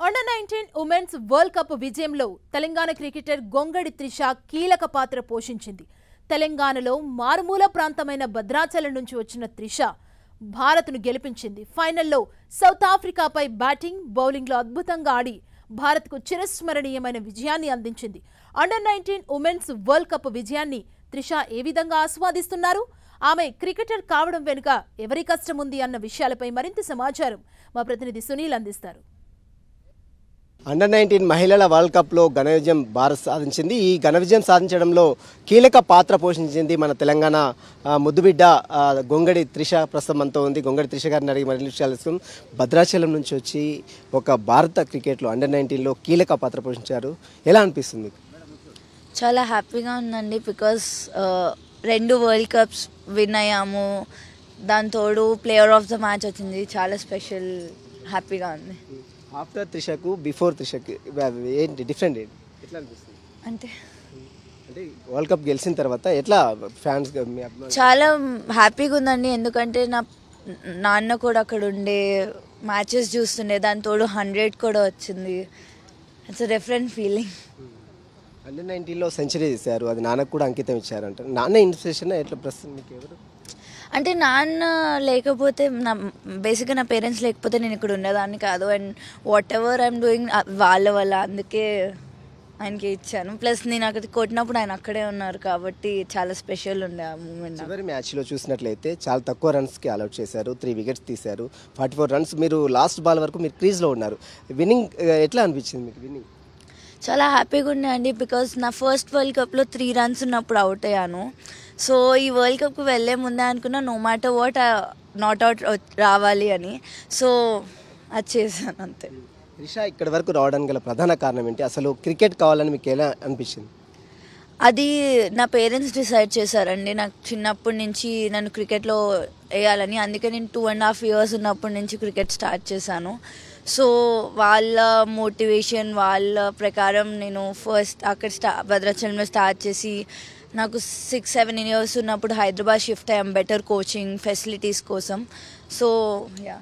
Under-19 women's world cup విజయంలో Telangana cricketer గొంగడి Trisha కీలక పాత్ర పోషించింది. తెలంగాణలో మారుమూల ప్రాంతమైన భద్రాచలం నుంచి వచ్చిన త్రిష భారత్ను గెలిపించింది. ఫైనల్లో సౌత్ ఆఫ్రికాపై బ్యాటింగ్, బౌలింగ్లో అద్భుతంగా ఆడి భారత్కు చిరస్మరణీయమైన విజయాన్ని అందించింది. అండర్-19 ఉమెన్స్ వరల్డ్ కప్ విజయాన్ని త్రిష ఏ విధంగా ఆస్వాదిస్తున్నారు? ఆమె క్రికెటర్ కావడం వెనుక ఎవరి కష్టం ఉంది అన్న విషయాలపై మరింత సమాచారం మా ప్రతినిధి సునీల్ అందిస్తారు. అండర్-19 మహిళల వరల్డ్ కప్లో ఘన విజయం భారత్ సాధించింది. ఈ ఘన విజయం సాధించడంలో కీలక పాత్ర పోషించింది మన తెలంగాణ ముద్దుబిడ్డ గొంగడి త్రిష. ప్రస్తుతం మనతో ఉంది. గొంగడి త్రిష గారిని అడిగి మరిన్ని విషయాలు తెలుసుకుందాం. భద్రాచలం నుంచి వచ్చి ఒక భారత క్రికెట్లో అండర్-19లో కీలక పాత్ర పోషించారు. ఎలా అనిపిస్తుంది? చాలా హ్యాపీగా ఉందండి. బికాస్ 2 వరల్డ్ కప్స్ విన్ అయ్యాము. దాని తోడు ప్లేయర్ ఆఫ్ ద మ్యాచ్ వచ్చింది. చాలా స్పెషల్, హ్యాపీగా ఉంది. ఆఫ్టర్ త్రిషకు బిఫోర్ త్రిషకి ఏంటి డిఫరెంట్? ఏంటి ఎట్లా అనిపిస్తుంది? అంటే వరల్డ్ కప్ గెలిచిన తర్వాత ఎట్లా ఫ్యాన్స్ చాలా హ్యాపీగా ఉందండి. ఎందుకంటే నా నాన్న కూడా అక్కడ ఉండే మ్యాచెస్ చూస్తుండే. దాని తోడు 100 కూడా వచ్చింది. It's a different feeling. అండర్-19లో సెంచరీ చేశారు. అది నాన్నకు కూడా అంకితం ఇచ్చారంట. నాన్న ఇన్స్పిరేషన్ ఎట్లా ప్రస్తుతం మీకు ఎవరు? అంటే నాన్న లేకపోతే బేసిక్గా నా పేరెంట్స్ లేకపోతే నేను ఇక్కడ ఉండేదాన్ని కాదు. And what ever I'm doing వాళ్ళ వల్ల, అందుకే ఆయనకి ఇచ్చాను. ప్లస్ నేను అక్కడ కొట్టినప్పుడు ఆయన అక్కడే ఉన్నారు కాబట్టి చాలా స్పెషల్ ఉండే ఆ మూమెంట్. చివరి మ్యాచ్లో చూసినట్లయితే చాలా తక్కువ రన్స్కి ఆల్అౌట్ చేశారు. 3 వికెట్స్ తీశారు. 44 రన్స్. మీరు లాస్ట్ బాల్ వరకు మీరు క్రీజ్లో ఉన్నారు. విన్నింగ్ ఎట్లా అనిపించింది మీకు? విన్నింగ్ చాలా హ్యాపీగా ఉండే అండి. బికాస్ నా ఫస్ట్ వరల్డ్ కప్లో 3 రన్స్ ఉన్నప్పుడు అవుట్ అయ్యాను. సో ఈ వరల్డ్ కప్కి వెళ్ళే ముందే అనుకున్నా no matter what not out రావాలి అని. సో అది చేశాను అంతే. త్రిష ఇక్కడ వరకు రావడానికి గల ప్రధాన కారణం ఏంటి? అసలు క్రికెట్ కావాలని మీకు ఎలా అనిపించింది? అది నా పేరెంట్స్ డిసైడ్ చేశారండి. నాకు చిన్నప్పటి నుంచి నన్ను క్రికెట్లో వేయాలని. అందుకే నేను 2.5 years ఉన్నప్పటి నుంచి క్రికెట్ స్టార్ట్ చేశాను. సో వాళ్ళ మోటివేషన్, వాళ్ళ ప్రకారం నేను ఫస్ట్ అక్కడ భద్రాచలంలో స్టార్ట్ చేసి నాకు 6-7 years ఉన్నప్పుడు హైదరాబాద్ షిఫ్ట్ అయ్యాం బెటర్ కోచింగ్ ఫెసిలిటీస్ కోసం. So yeah.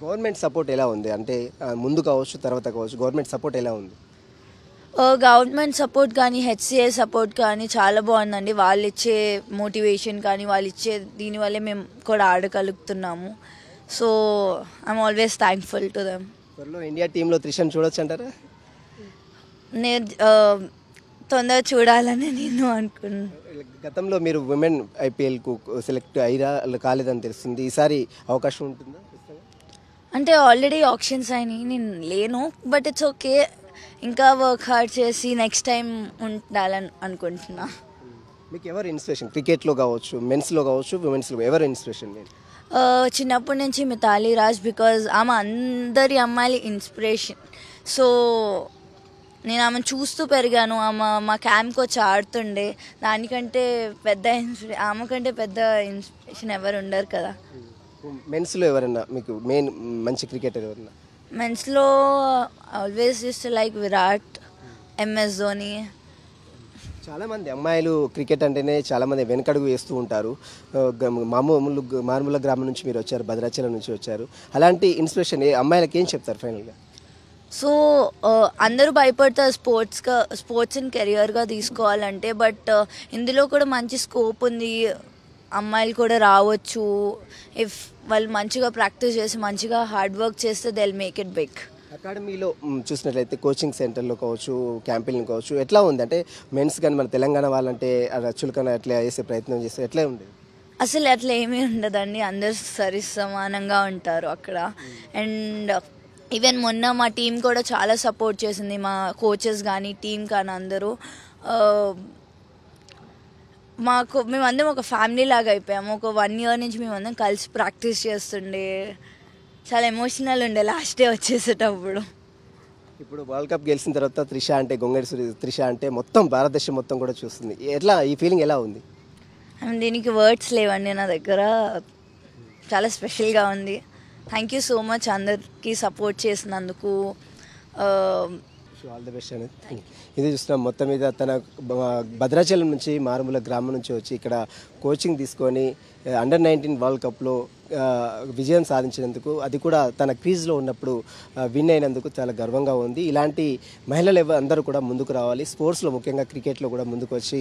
గవర్నమెంట్ సపోర్ట్ ఎలా ఉంది? అంటే ముందు కావచ్చు, తర్వాత కావచ్చు, గవర్నమెంట్ సపోర్ట్ ఎలా ఉంది? గవర్నమెంట్ సపోర్ట్ కానీ, హెచ్సిఏ సపోర్ట్ కానీ చాలా బాగుందండి. వాళ్ళు ఇచ్చే మోటివేషన్ కానీ, వాళ్ళు ఇచ్చే దీనివల్లే మేము కూడా ఆడగలుగుతున్నాము. So I'm always thankful to them. త్వరలో ఇండియా టీంలో త్రిషను చూడొచ్చు అంటారా? నేను తొందరగా చూడాలని నేను అనుకున్నాను. గతంలో మీరు విమెన్ ఐపీఎల్కు సెలెక్ట్ అయ్యారా? కాలేదని తెలుస్తుంది. ఈసారి అవకాశం ఉంటుందా? అంటే ఆల్రెడీ ఆప్షన్స్ అయినాయి, నేను లేను. But it's okay. ఇంకా వర్క్ హార్డ్ చేసి నెక్స్ట్ టైం ఉండాలని అనుకుంటున్నా. మీకు ఎవరు ఇన్స్పిరేషన్? క్రికెట్లో కావచ్చు, మెన్స్లో కావచ్చు, విమెన్స్లో ఎవరు ఇన్స్పిరేషన్? చిన్నప్పటి నుంచి మిథాలీ రాజ్. బికాజ్ ఆమె అందరి అమ్మాయిల ఇన్స్పిరేషన్. సో నేను ఆమెను చూస్తూ పెరిగాను. ఆమె మా క్యాంప్కి వచ్చి ఆడుతుండే. దానికంటే పెద్ద ఆమె కంటే పెద్ద ఇన్స్పిరేషన్ ఎవరు ఉండరు కదా. మెన్స్లో ఎవరన్నా మీకు మెయిన్ మంచి క్రికెటర్ ఎవరన్నా? మెన్స్లో always used to like Virat, MS Dhoni. చాలామంది అమ్మాయిలు క్రికెట్ అంటేనే చాలామంది వెనకడుగు వేస్తూ ఉంటారు. మారుమూల గ్రామం నుంచి మీరు వచ్చారు, భద్రాచలం నుంచి వచ్చారు. అలాంటి ఇన్స్పిరేషన్ అమ్మాయిలకి ఏం చెప్తారు ఫైనల్గా? సో అందరూ భయపడతారు స్పోర్ట్స్ని కెరియర్గా తీసుకోవాలంటే. బట్ ఇందులో కూడా మంచి స్కోప్ ఉంది. అమ్మాయిలు కూడా రావచ్చు. ఇఫ్ వాళ్ళు మంచిగా ప్రాక్టీస్ చేసి మంచిగా హార్డ్ వర్క్ చేస్తే they will make it big. అకాడమీలో చూసినట్లయితే కోచింగ్ సెంటర్లో కావచ్చు, క్యాంపెయిన్ కావచ్చు, ఎట్లా ఉంది? అంటే మెన్స్ కానీ మన తెలంగాణ వాళ్ళంటే చులకన ఎట్లా చేసే ప్రయత్నం చేస్తే ఎట్లా ఉండేది? అసలు అట్లా ఏమీ ఉండదండి. అందరు సరి సమానంగా ఉంటారు అక్కడ. అండ్ ఈవెన్ మొన్న మా టీం కూడా చాలా సపోర్ట్ చేసింది. మా కోచెస్ కానీ, టీం కానీ అందరూ. మేమందరం ఒక ఫ్యామిలీ లాగా అయిపోయాము. ఒక 1 year నుంచి మేమందరం కలిసి ప్రాక్టీస్ చేస్తుండే. చాలా ఎమోషనల్ ఉండే లాస్ట్ డే వచ్చేసేటప్పుడు. ఇప్పుడు వరల్డ్ కప్ గెలిచిన తర్వాత త్రిష అంటే గొంగడి త్రిష అంటే మొత్తం భారతదేశం మొత్తం కూడా చూస్తుంది. ఎట్లా ఈ ఫీలింగ్ ఎలా ఉంది? దీనికి వర్డ్స్ లేవండి నా దగ్గర. చాలా స్పెషల్గా ఉంది. థ్యాంక్ యూ సో మచ్ అందరికీ సపోర్ట్ చేసినందుకు. ఆల్ ది బెస్ట్ అనేది ఇది చూస్తున్నాం. మొత్తం మీద తన భద్రాచలం నుంచి మారుమూల గ్రామం నుంచి వచ్చి ఇక్కడ కోచింగ్ తీసుకొని అండర్-19 వరల్డ్ కప్లో విజయం సాధించినందుకు, అది కూడా తన క్రీజ్లో ఉన్నప్పుడు విన్ అయినందుకు చాలా గర్వంగా ఉంది. ఇలాంటి మహిళలు అందరూ కూడా ముందుకు రావాలి, స్పోర్ట్స్లో ముఖ్యంగా క్రికెట్లో కూడా ముందుకు వచ్చి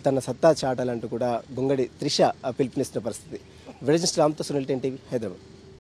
తన సత్తా చాటాలంటూ కూడా గొంగడి త్రిష పిలుపునిస్తున్న పరిస్థితి. విజయన్ రామ్తో సునీల్ 10 టీవీ హైదరాబాద్.